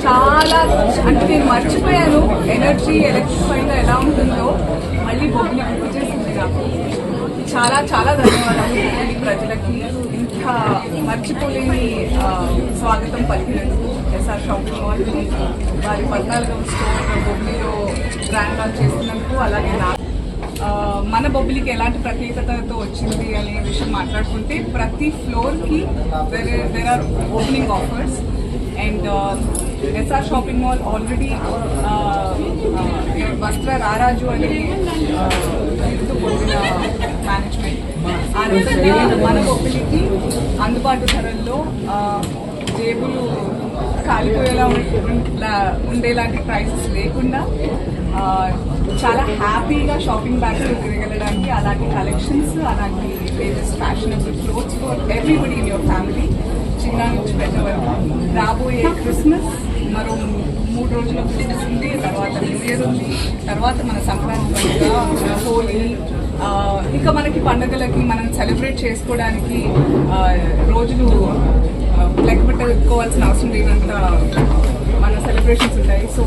చాలా అంటే నేను మర్చిపోయాను ఎనర్జీ ఎలక్ట్రిఫైడ్గా ఎలా ఉంటుందో. మళ్ళీ బొబ్బిలి గుర్తుచేసింది నాకు. చాలా చాలా ధన్యవాదాలు బొబ్బిలి ప్రజలకి ఇంత మర్చిపోలేని స్వాగతం పలికినందుకు. ఎస్ఆర్ షాపింగ్ మాల్కి వారి 14వ స్టోర్ బొబ్బిలిలో బ్రాండ్ లాంచ్ చేస్తున్నందుకు. అలాగే మన బొబ్బిలికి ఎలాంటి ప్రత్యేకతతో వచ్చింది అనే విషయం మాట్లాడుకుంటే ప్రతి ఫ్లోర్కి there are opening offers. And SR shopping mall already వస్త్ర రారాజు అనే పొందిన మేనేజ్మెంట్. ఆ రకంగా మన బొబ్బిలికి అందుబాటు ధరల్లో జేబులు కాలిపోయేలా ఉండేలాంటి ప్రైసెస్ లేకుండా చాలా హ్యాపీగా షాపింగ్ బ్యాగ్స్ తిరగలడానికి అలాంటి కలెక్షన్స్, అలాంటి latest fashionable clothes for everybody in your family, చిన్న నుంచి పెద్ద వరకు. రాబోయే క్రిస్మస్ మరో 3 రోజుల క్రిస్మస్ ఉంది, తర్వాత న్యూ ఇయర్ ఉంది, తర్వాత మన సంక్రాంతి పండుగ, హోలీ, ఇంకా మనకి పండుగలకి మనం సెలబ్రేట్ చేసుకోవడానికి రోజులు లెక్క పెట్టుకోవాల్సిన అవసరం లేనంత మన సెలబ్రేషన్స్ ఉంటాయి. So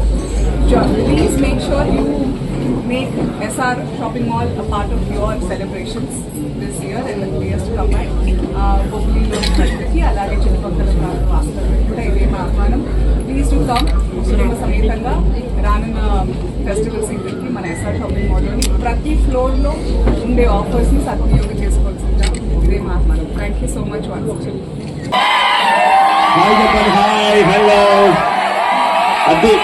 please make sure you make SR Shopping Mall a part of your celebrations this year and the years to come by. బొబ్బిలిలో ప్రజలకి అలాగే చుట్టుపక్కల వాస్తవాలకు కూడా ఇదే మా ఆహ్వానం. ప్లీజ్ టు కమ్ కుటుంబ సమేతంగా రానున్న ఫెస్టివల్ సీజన్కి మన ఎస్ఆర్ షాపింగ్ మాల్లోని ప్రతి ఫ్లోర్లో ఉండే ఆఫర్స్ని సద్వినియోగం చేసుకోవాల్సిందిగా ఇదే మా ఆహ్వానం. Thank you so much once. Hi hello అది